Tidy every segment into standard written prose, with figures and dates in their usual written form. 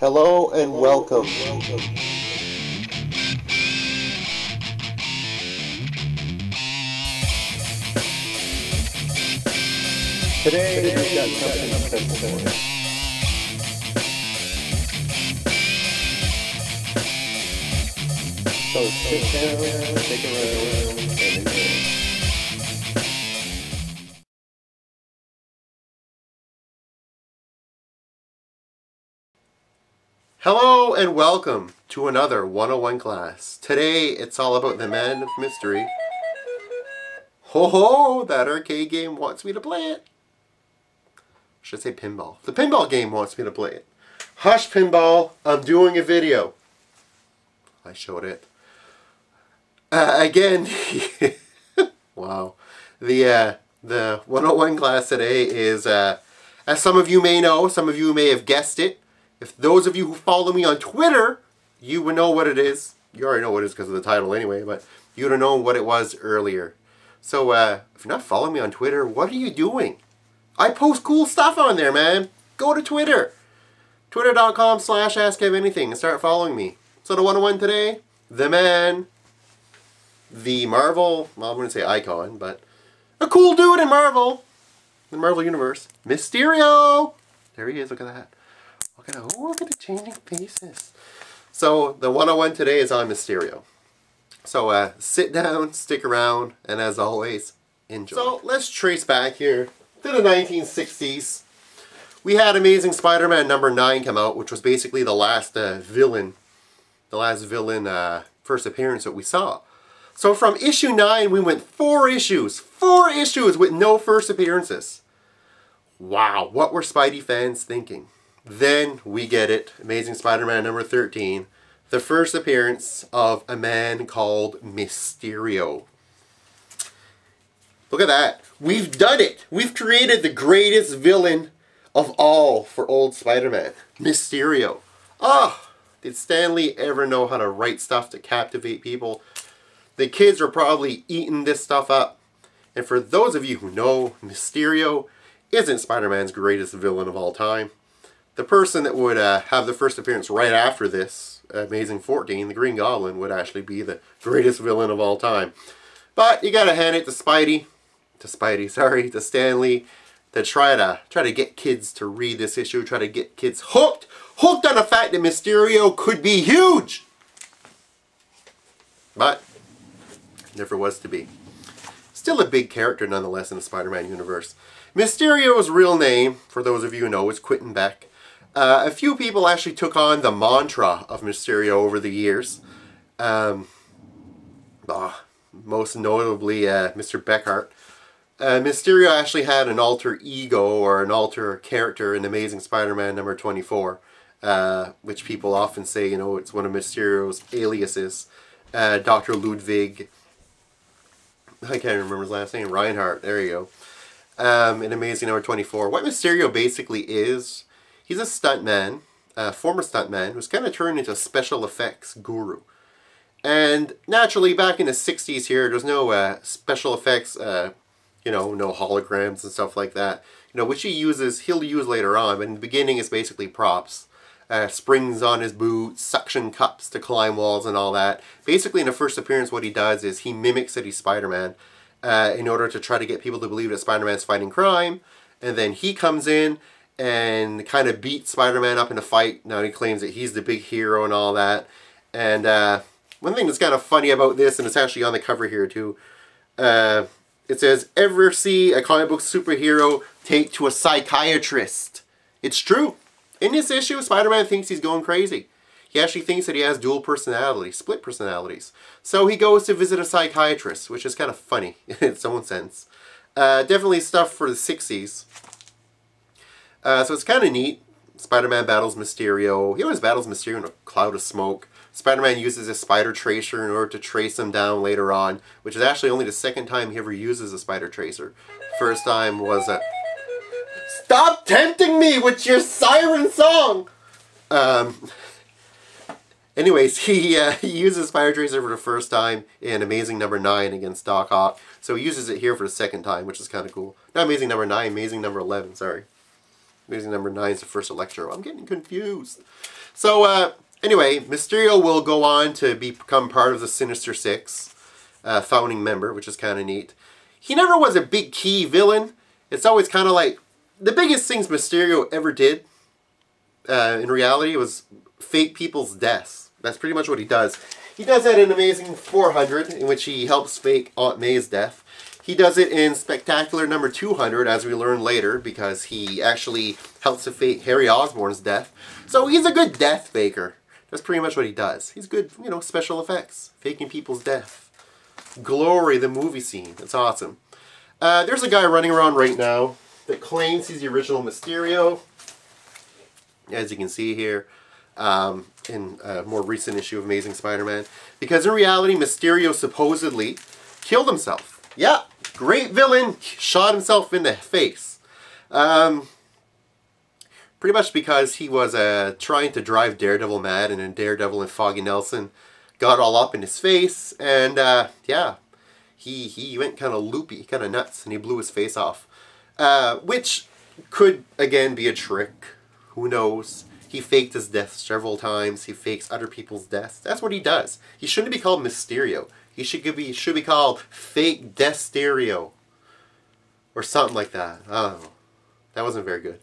Hello and welcome. Today we've got something special for you. So sit down, take a round, and enjoy. Hello and welcome to another 101 class. Today it's all about the man of mystery. Ho ho! That arcade game wants me to play it. Should I say pinball? The pinball game wants me to play it. Hush pinball, I'm doing a video. I showed it. Again, wow. The 101 class today is, as some of you may know, some of you may have guessed it. If those of you who follow me on Twitter, you would know what it is. You already know what it is because of the title anyway, but you would have known what it was earlier. So, if you're not following me on Twitter, what are you doing? I post cool stuff on there, man. Go to Twitter. Twitter.com/AskKevAnything and start following me. So the 101 today, the man, the Marvel, well, I wouldn't say icon, but a cool dude in Marvel, the Marvel Universe, Mysterio. There he is, look at that. Look at the changing faces. So the 101 today is on Mysterio. So sit down, stick around, and as always, enjoy. So let's trace back here to the 1960s. We had Amazing Spider-Man number 9 come out, which was basically the last villain first appearance that we saw. So from issue 9, we went 4 issues with no first appearances. Wow, what were Spidey fans thinking? Then we get it, Amazing Spider-Man number 13, the first appearance of a man called Mysterio. Look at that. We've done it. We've created the greatest villain of all for old Spider-Man, Mysterio. Oh, did Stan Lee ever know how to write stuff to captivate people? The kids are probably eating this stuff up. And for those of you who know, Mysterio isn't Spider-Man's greatest villain of all time. The person that would have the first appearance right after this, Amazing 14, the Green Goblin, would actually be the greatest villain of all time. But you gotta hand it to to Stan Lee, to try to get kids to read this issue, try to get kids hooked on the fact that Mysterio could be huge. But never was to be. Still a big character nonetheless in the Spider-Man universe. Mysterio's real name, for those of you who know, is Quentin Beck. A few people actually took on the mantra of Mysterio over the years. Most notably Mr. Beckhart. Mysterio actually had an alter ego or an alter character in Amazing Spider-Man number 24. Which people often say, you know, it's one of Mysterio's aliases. Dr. Ludwig, I can't remember his last name, Reinhardt, there you go. In Amazing number 24. What Mysterio basically is, he's a stuntman, a former stuntman, who's kind of turned into a special effects guru. And naturally, back in the 60s here, there's no special effects, you know, no holograms and stuff like that. You know, which he'll use later on, but in the beginning it's basically props. Springs on his boots, suction cups to climb walls and all that. Basically in the first appearance what he does is he mimics that he's Spider-Man in order to try to get people to believe that Spider-Man's fighting crime. And then he comes in and kind of beats Spider-Man up in a fight. Now he claims that he's the big hero and all that. And one thing that's kind of funny about this, and it's actually on the cover here too, it says, "Ever see a comic book superhero take to a psychiatrist?" It's true. In this issue, Spider-Man thinks he's going crazy. He actually thinks that he has dual personalities, split personalities. So he goes to visit a psychiatrist, which is kind of funny in its own sense. Definitely stuff for the 60s. So it's kind of neat. Spider-Man battles Mysterio. He always battles Mysterio in a cloud of smoke. Spider-Man uses a spider tracer in order to trace him down later on, which is actually only the second time he ever uses a spider tracer. First time was a... Stop tempting me with your siren song! Anyways, he uses Spider Tracer for the first time in Amazing number 9 against Doc Ock. So he uses it here for the second time, which is kind of cool. Not Amazing number 9, Amazing number 11, sorry. Amazing number 9 is the first Electro. I'm getting confused. So, anyway, Mysterio will go on to become part of the Sinister Six, founding member, which is kind of neat. He never was a big key villain. It's always kind of like, the biggest things Mysterio ever did, in reality, was fake people's deaths. That's pretty much what he does. He does that in Amazing 400, in which he helps fake Aunt May's death. He does it in Spectacular number 200, as we learn later, because he actually helps to fake Harry Osborn's death. So he's a good death faker. That's pretty much what he does. He's good, you know, special effects. Faking people's death. Glory, the movie scene. It's awesome. There's a guy running around right now that claims he's the original Mysterio. As you can see here. In a more recent issue of Amazing Spider-Man. Because in reality, Mysterio supposedly killed himself. Yeah, great villain. Shot himself in the face. Pretty much because he was trying to drive Daredevil mad, and then Daredevil and Foggy Nelson got all up in his face. And yeah, he went kind of loopy, kind of nuts, and he blew his face off. Which could, again, be a trick. Who knows? He faked his death several times. He fakes other people's deaths. That's what he does. He shouldn't be called Mysterio. He should be called Fake Deathsterio. Or something like that. I don't know. That wasn't very good.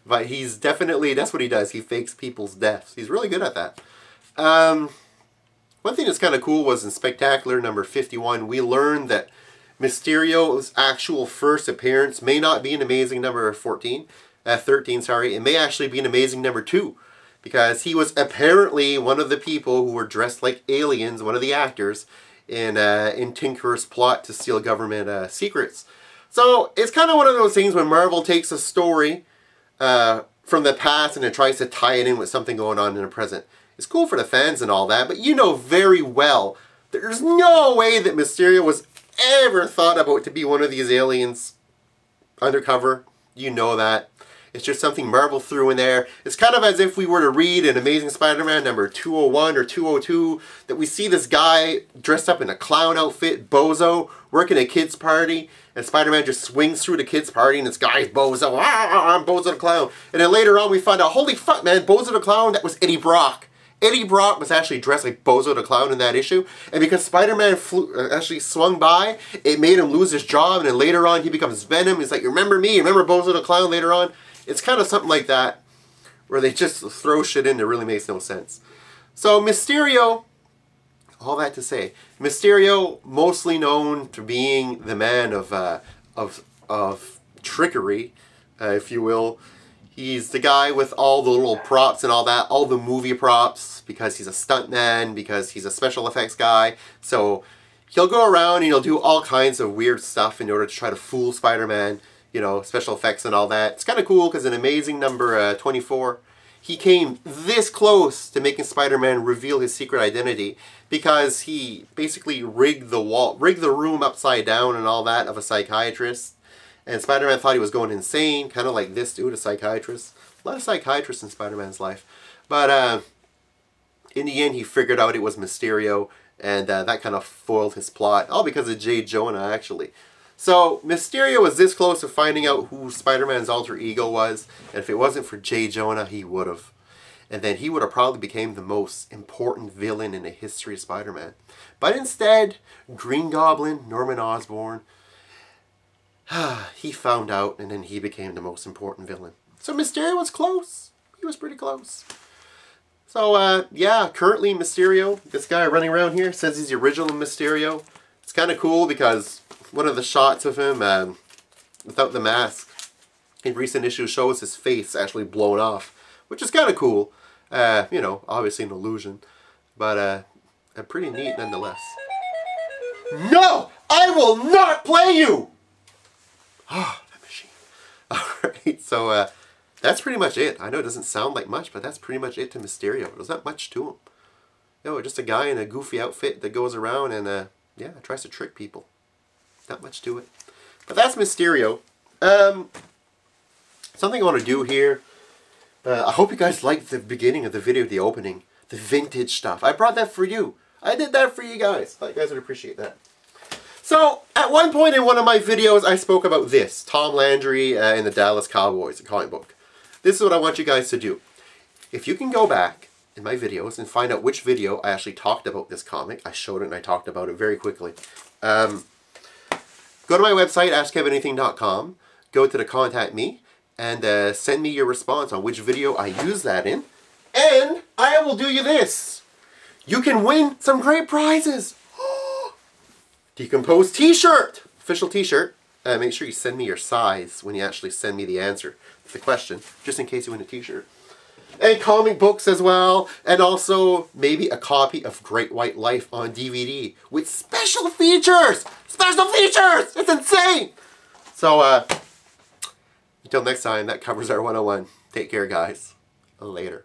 But he's definitely, that's what he does. He fakes people's deaths. He's really good at that. One thing that's kind of cool was in Spectacular number 51, we learned that Mysterio's actual first appearance may not be in Amazing number 13, sorry. It may actually be an Amazing number 2. Because he was apparently one of the people who were dressed like aliens, one of the actors, in Tinker's plot to steal government secrets. So it's kind of one of those things when Marvel takes a story from the past and it tries to tie it in with something going on in the present. It's cool for the fans and all that, but you know very well there's no way that Mysterio was ever thought about to be one of these aliens undercover. You know that. It's just something Marvel threw in there. It's kind of as if we were to read in Amazing Spider-Man number 201 or 202 that we see this guy dressed up in a clown outfit, Bozo, working a kid's party, and Spider-Man just swings through the kid's party and this guy's Bozo. Ah, I'm Bozo the Clown. And then later on we find out, holy fuck man, Bozo the Clown, that was Eddie Brock. Eddie Brock was actually dressed like Bozo the Clown in that issue. And because Spider-Man actually swung by, it made him lose his job. And then later on he becomes Venom. He's like, remember me? Remember Bozo the Clown later on? It's kind of something like that, where they just throw shit in that really makes no sense. So Mysterio, all that to say, Mysterio, mostly known for being the man of trickery, if you will. He's the guy with all the little props and all that, all the movie props, because he's a stuntman, because he's a special effects guy. So he'll go around and he'll do all kinds of weird stuff in order to try to fool Spider-Man. You know, special effects and all that. It's kind of cool because in Amazing number 24, he came this close to making Spider-Man reveal his secret identity because he basically rigged the room upside down and all that of a psychiatrist. And Spider-Man thought he was going insane, kind of like this dude, a psychiatrist. A lot of psychiatrists in Spider-Man's life. But in the end, he figured out it was Mysterio, and that kind of foiled his plot. All because of J. Jonah, actually. So, Mysterio was this close to finding out who Spider-Man's alter ego was, and if it wasn't for J. Jonah, he would have. And then he would have probably became the most important villain in the history of Spider-Man. But instead, Green Goblin, Norman Osborn, he found out, and then he became the most important villain. So Mysterio was close. He was pretty close. So, yeah, currently Mysterio, this guy running around here, says he's the original Mysterio. It's kind of cool because one of the shots of him without the mask in recent issues shows his face actually blown off, which is kind of cool. You know, obviously an illusion, but pretty neat nonetheless. No! I will not play you! Oh, that machine. Alright, so that's pretty much it. I know it doesn't sound like much, but that's pretty much it to Mysterio. There's not much to him. No, just a guy in a goofy outfit that goes around and, yeah, tries to trick people. Not much to it. But that's Mysterio. Something I want to do here. I hope you guys liked the beginning of the video, the opening. The vintage stuff. I brought that for you. I did that for you guys. Thought you guys would appreciate that. So, at one point in one of my videos, I spoke about this. Tom Landry and the Dallas Cowboys, a comic book. This is what I want you guys to do. If you can go back in my videos and find out which video I actually talked about this comic. I showed it and I talked about it very quickly. Go to my website, askkevinanything.com. Go to the Contact Me and send me your response on which video I use that in. And I will do you this. You can win some great prizes. DCompose t-shirt. Official t-shirt. Make sure you send me your size when you actually send me the answer to the question, just in case you win a t-shirt. And comic books as well, and also maybe a copy of Great White Life on DVD with special features! Special features! It's insane! So, until next time, that covers our 101. Take care, guys. Later.